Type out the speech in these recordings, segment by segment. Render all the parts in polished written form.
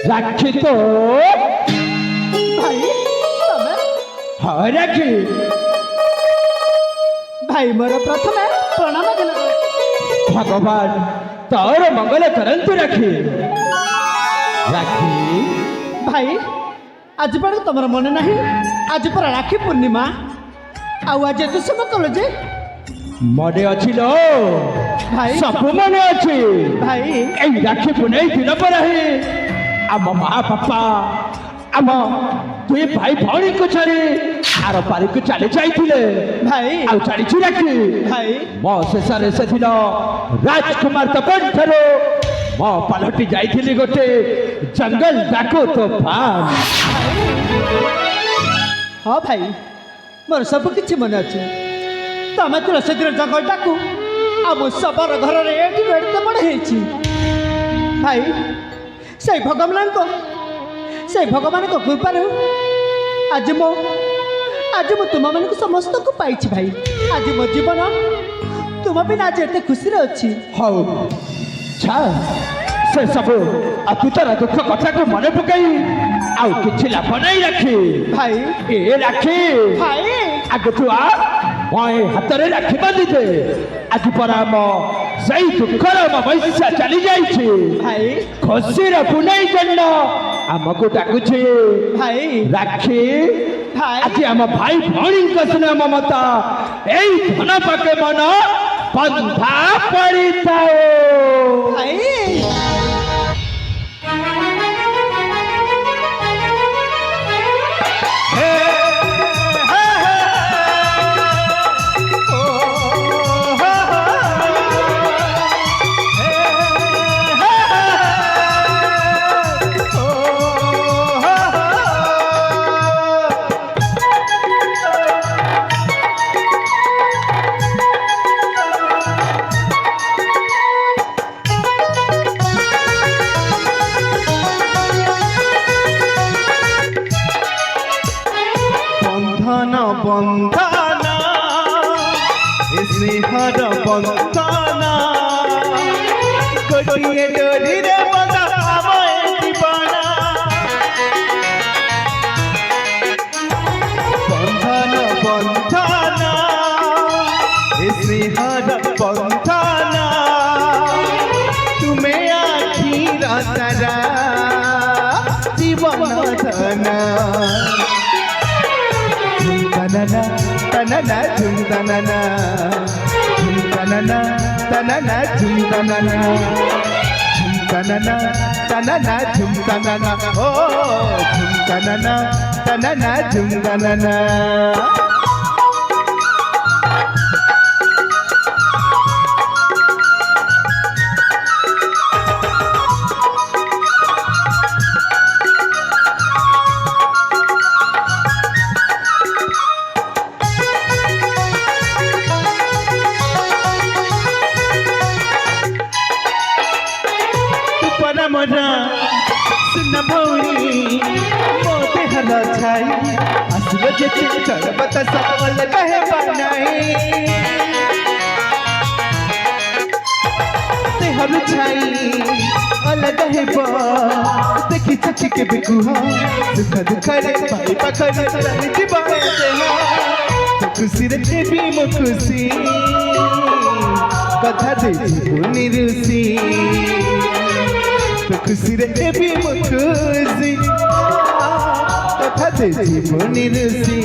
राखी तो भाई तमे हाँ राखी भाई मोर प्रथमे प्रणाम देन भगवान तोर मंगल करंतु राखी राखी भाई आज पर तुमर मन नहीं आज पर राखी पूर्णिमा आज तू सम कल जे मने अच्छी लो भाई सब मने अच्छी भाई ए राखी पुनई दिन पर है आम माँ बापा आम दुई भाई भौणी को छाड़ी आर पारी को चली जाइए भाई आउ चली राखी भाई मो शेष से दिन राजकुमार तपन ठारो मो पलटि जाइली गोटे जंगल डाको तोफान हाँ भाई मोर सब किछि मन अच्छे तमें तो सेदिन जंगल डाकू आम सबर घर एड़ते बड़ भाई से भगवान को कृपार आज मो तुम मान समस्त को पाई भाई आज मो जीवन तुम बिना आज एत खुशी अच्छी हौ छा से सब अतीतर दुख कथा को मन पकई आउ किछि लाभ नहीं राखी भाई ए राखी भाई आगे तू आ मैं हाथ में राखी बांधी दे आज पर आम सही दुखर अमावस्या चली जाइए भाई खुशी पुनई जन्म आमको डाकुछे भाई राखी भाई आज आम भाई भौणी स्नेह ममता यही धन पाके मन बंधा पड़ी था भाई बंधना स्नेहर बंधना गोटे डोरी रे बंधा जीवना बंधना स्नेहर बंधना तुम्हें आखिर तारा जीवन धना तनना तनना झुम तनना झुम तनना तनना झुम तनना झुम तनना तनना झुम तनना ओ झुम तनना तनना झुम तनना मरा सुन भौणी मोते हल छाई आसुर जेते चलबत सकल कहे बनाई ते हल छाई अलग है बा देखि सच्ची के बिकुहा दुख दुख रे भाई पखर चली जीवाए ते तो खुशी रे भी मो खुशी कथा दे जीवनी रुसी तो खुशी रे भी मुखुशी कथा दे जीवनी रुसी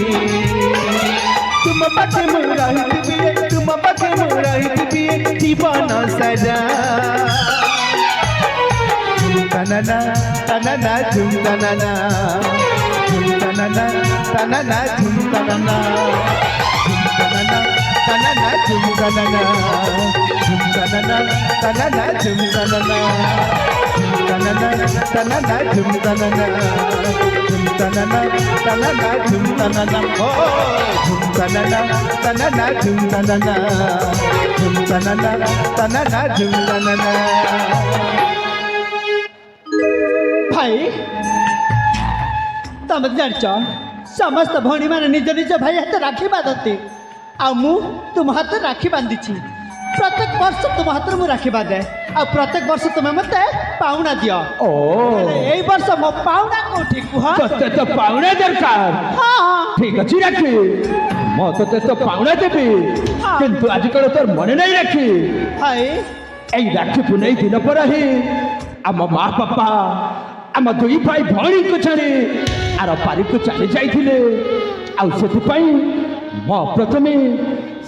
तुम पाखे मुराहित बिये तुम पाखे मुराहित बिये जीवन सदा तनना तनना झुम तनना झुम तनना तनना झुम तनना झुम तनना तनना झुम तनना झुम तनना तनना झुम तनना तनना तनना झुम तनना झुम तनना तनना झुम तनना ओ झुम तनना तनना झुम तनना झुम तनना तनना झुम तनना भाई तम जान समस्त भौणी मैंने निज निज भाई हाथ राखी बांधती आ मु तुम हाथ राखी बांधी प्रत्येक वर्ष तुम हाथ में राखी बांधे आ प्रत्येक वर्ष तुम्हें मत पाउना दियो ओ यही वर्ष मो पाउना कोठी कुह तोते तो पाउना दरकार हाँ ठीक अच्छी राखी मो तोते तो पाउना देवी हाँ। किंतु आजकल तोर मन नहीं राखी हाय এই রাখি পুনেই দিন পরে হি আম মা বাপা আম দুই ভাই ভৌণীকে ছাড়ি আর পারিকু চালি যাইଥିଲେ ଆଉ ସେଥିପାଇଁ ମୁଁ ପ୍ରଥମେ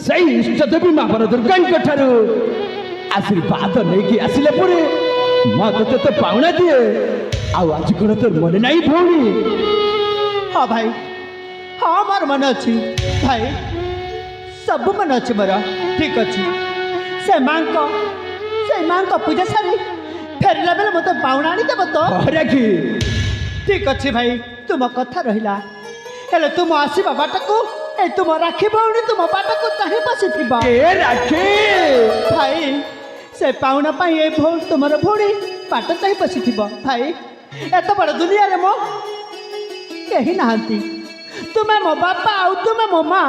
ସେଇ ଇଷ୍ଟଦେବୀ ମା ବର ଦୁର୍ଗାଙ୍କ ଠାରୁ ଆଶୀର୍ବାଦ ନେଇକି ଆସିଲା ପରେ ମୁଁ ତୋତେ ତ ପାଉଣା ଦିଏ ଆଉ ଆଜି କ'ଣ ତୋର ମନେ ନାହିଁ ଭଉଣୀ हाँ भाई हाँ मोर मन अच्छी भाई सब मन अच्छी मोर ठीक अच्छी से माँ को पूजा सारी फेरला बेले मत पाउना आनी देव तो ରାଖି ठीक अच्छे भाई तुम कथा रहिला हेले तुम आसीबा बाट को ए तुम राखी भौणी तुम बाट को चाहे बसी थिबा ଏ ରାଖି भाई से पाउना पाई ए भौ तुमर भौणी बाट चाहे बसी थिबा भाई एत बड़ दुनिया रे मो केही नाहंती तुमे मो बापा आउ तुमे मो माँ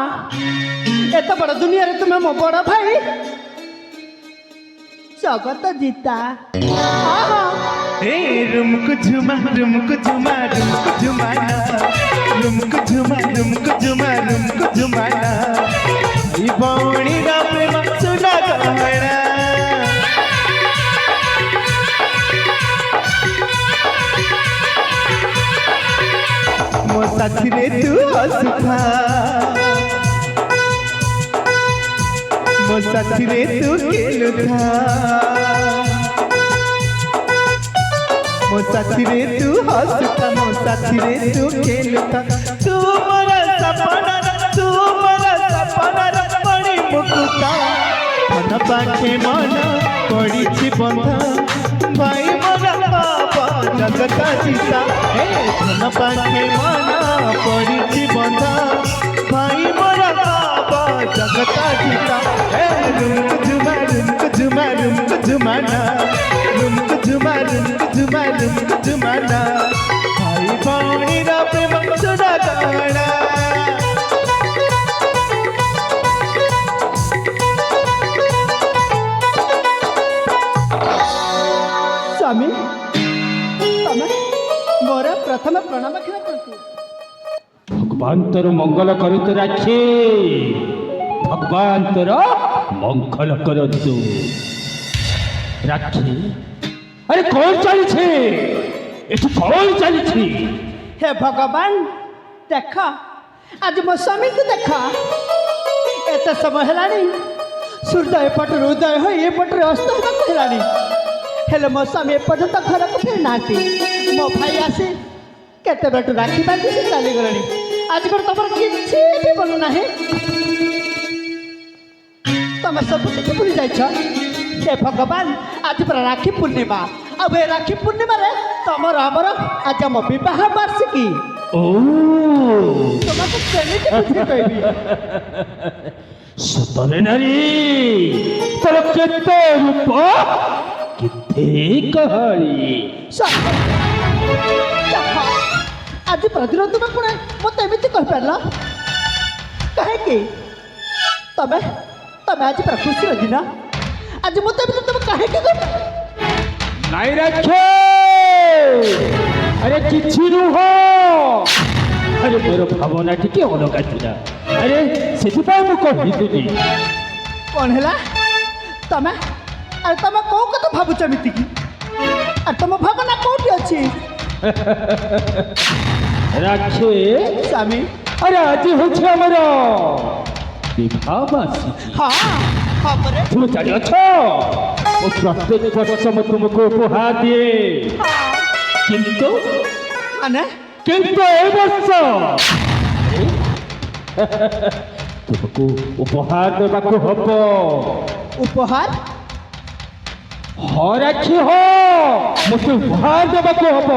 एत बड़ दुनिया रे तुमे मो बड़ भाई जगत जीता आहा हे रुमको झुमा रुमको झुमा रुमको झुमाना रुमको झुमा रुमको झुमा रुमको झुमाना ई बौणी रा प्रेम सुना कहना मो साथी रे तू हंसता मो साथी रे तू खेलता मो साथी रे तू हंसता मो साथी रे तू खेलता तू मोरा सपना पड़ी मुकुता मन पाखे मन पड़ी बंधा भाई मोरा बाबा जगता सीता हे मन पाखे मन पड़ी बंधा भाई मोरा बाबा जगता सीता हे रुमको झुमा रुमको झुमा रुमको झुमाना रुमको झुमा रुमको झुमा रुमको झुमाना भाई भौणी रा प्रेम सुना गाना स्वामी तमे मोर प्रथम प्रणाम खेला करतु ভগবান তোর মঙ্গল করতু রাখি ভগবান তোর মঙ্গল করতু রাখি আরে কোন চালিছে এটি কোন চালিছে हे भगवान देख आज मो स्वामी को देख एत समय हेलानी सूर्य एपटर उदय हो एपटर अस्त होगा हेलानी हेले मो स्वामी एपर्यंत घर को फेर नाती मो भाई आसी केते बेट राखी बांधी से चली गलानी आज कर तमर किछि भी बोल नाही तम सब किछि भूली जाइछ हे भगवान आज पर राखी पूर्णिमा अब ए राखी पूर्णिमा रे तमर हमर आज हम विवाह वार्षिकी ও তোমাকে কেমিতে বুঝি কইবি সতরে নারী তোর কেতে রূপ কেতে কাহালি आज प्रतिदिन तुम कौन मत एमती कह पार कहीं तमें तमें आज पूरा खुशी दिन आज मत तुम कहीं নাই রাখে আরে কিছু নুহ আরে মোর ভাবনা টিকে অলগা ଥିଲା আরে সেটিপাই মু কহিতুলি कौन है तमें अरे तुम कौ कथा भावुच एमती कि अरे तुम भावना कौटी अच्छी রাখে स्वामी আরে আজ হচ্ছে আমার বিবাহবাসী हाँ हाँ परे তুমি জানি আছো ও প্রত্যেক বর্ষ মু তোমাকে উপহার দিয়ে हाँ কিন্তু माने কিন্তু এই বর্ষ তোমাকে উপহার দেବାକୁ হব उपहार হরাখি হ মতে উপহার দেବାକୁ হব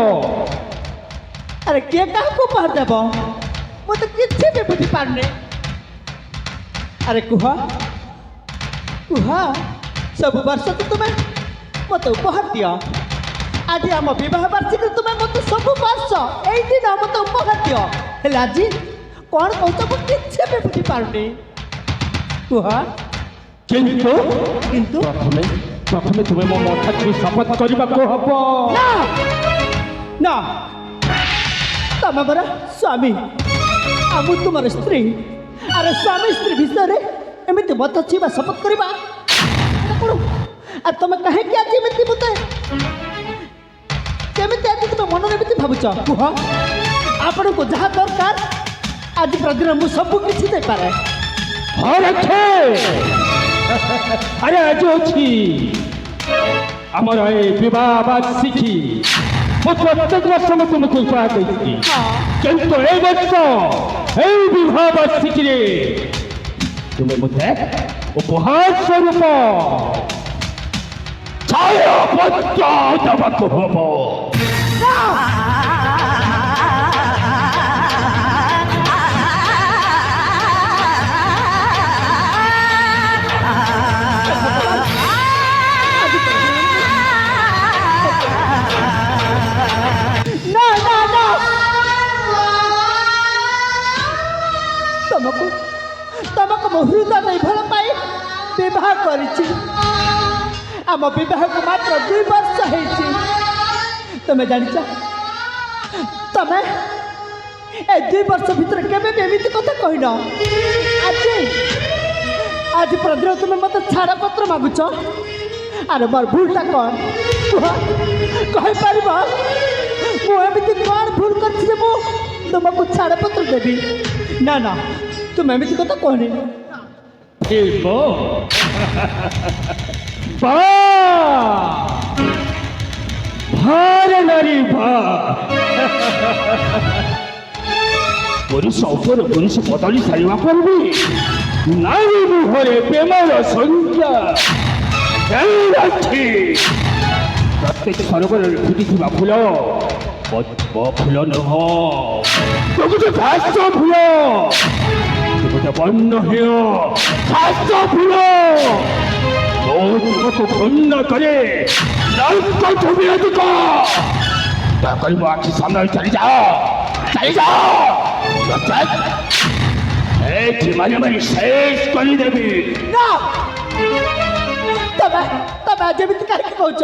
अरे किए क्या उपहार देव मत किसी भी बुझी पारने अरे कुह कुह सब वर्ष तो तुम्हें मत उपहार दियो आज आम बह वार्षिक तुम्हें मत सब वर्ष यही दिन मत उपहार दियो हेले आज कौन कौच किसी भी बुझी पारनी कुह କିନ୍ତୁ କିନ୍ତୁ ପ୍ରଥମେ ପ୍ରଥମେ ତୁମେ ମୋ ମଥାକୁ ଶପଥ କରିବାକୁ ହବ। ନା ନା ତମେ ପରା ସ୍ୱାମୀ ଆଉ ମୁଁ ତୁମର ସ୍ତ୍ରୀ। ଆରେ ସ୍ୱାମୀ ସ୍ତ୍ରୀ ବିଷୟରେ ଏମିତି ମତ ଛିବା ଶପଥ କରିବା କ'ଣ? ଆଉ ତମେ କାହିଁକି ଆଜି ଏମିତି ମୋତେ କେମିତି ଆଜି ତୁମେ ମନରେ ଏମିତି ଭାବୁଛ? କୁହ, ଆପଣଙ୍କୁ ଯାହା ଦରକାର ଆଜି ପ୍ରତିଦିନ ମୁଁ ସବୁ କିଛି ଦେଇପାରେ। ହଁ ରଖେ। ଆରେ ଆଜି ଅଛି ଆମର এই বিবাহ বার্ষিকী। ମୁଁ ପ୍ରତ୍ୟେକ ବର୍ଷ ମୁଁ ତୁମକୁ ଉପହାର ଦେଇଛି, କିନ୍ତୁ এই ବର୍ଷ এই বিবাহ বার্ষিকীରେ ତୁମେ ମୋତେ ଉପହାର ସ୍ୱରୂପ ଛାୟାପତ୍ର ଦେବାକୁ ହବ। ନା ନା ନା ତମକୁ ତମକୁ ମୁଁ ହୃଦୟ ନେଇ ଭଲ ପାଇ ବିବାହ କରିଛି। ଆମ ବିବାହକୁ ମାତ୍ର 2 ବର୍ଷ ହେଇଛି। ତମେ ଜାଣିଛ, ତମେ ଏ 2 ବର୍ଷ ଭିତରେ କେବେ ବି ଏମିତି କଥା କହିନ। ଆଜି ଆଜି ପ୍ରତିଦିନ ତୁମେ ମୋତେ ଛାଡ଼ପତ୍ର ମାଗୁଛ। ଆରେ ମୋର ଭୁଲଟା କ'ଣ କୁହ, କହିପାରିବ? ମୁଁ ଏମିତି କ'ଣ ଭୁଲ କରିଛି ଯେ ମୁଁ ତୁମକୁ ଛାଡ଼ପତ୍ର ଦେବି? ନା ନା ତୁମେ ଏମିତି କଥା କହନି। ଠିକ ଭାରେ ନାରୀ ଭା ପୁରୁଷ ଉପରେ ପୁରୁଷ ବଦଳି ସାରିବା ପରେ ବି ନାରୀ ମୁହଁରେ ପ୍ରେମର ସଂଖ୍ୟା ଅଛି। ପ୍ରତ୍ୟେକ ସରୋବରରେ ଫୁଟିଥିବା ଫୁଲ ପଦ୍ମ ଫୁଲ ନୁହଁ, ଗୋଟେ ଘାସ ଫୁଲ, ଗୋଟେ ବର୍ଣ୍ଣହୀନ ଘାସ ଫୁଲ। ତୁମକୁ ପୂର୍ଣ୍ଣ କରେ ଦୟାକରି ମୋ ଆଖି ସାମ୍ନାରେ ଚାଲିଯାଅ, ଚାଲିଯାଅ। ଏଠି ମାରି ମାରି ଶେଷ କରିଦେବି। ନା ତମେ ତମେ ଯେମିତି କାହିଁକି କହୁଛ?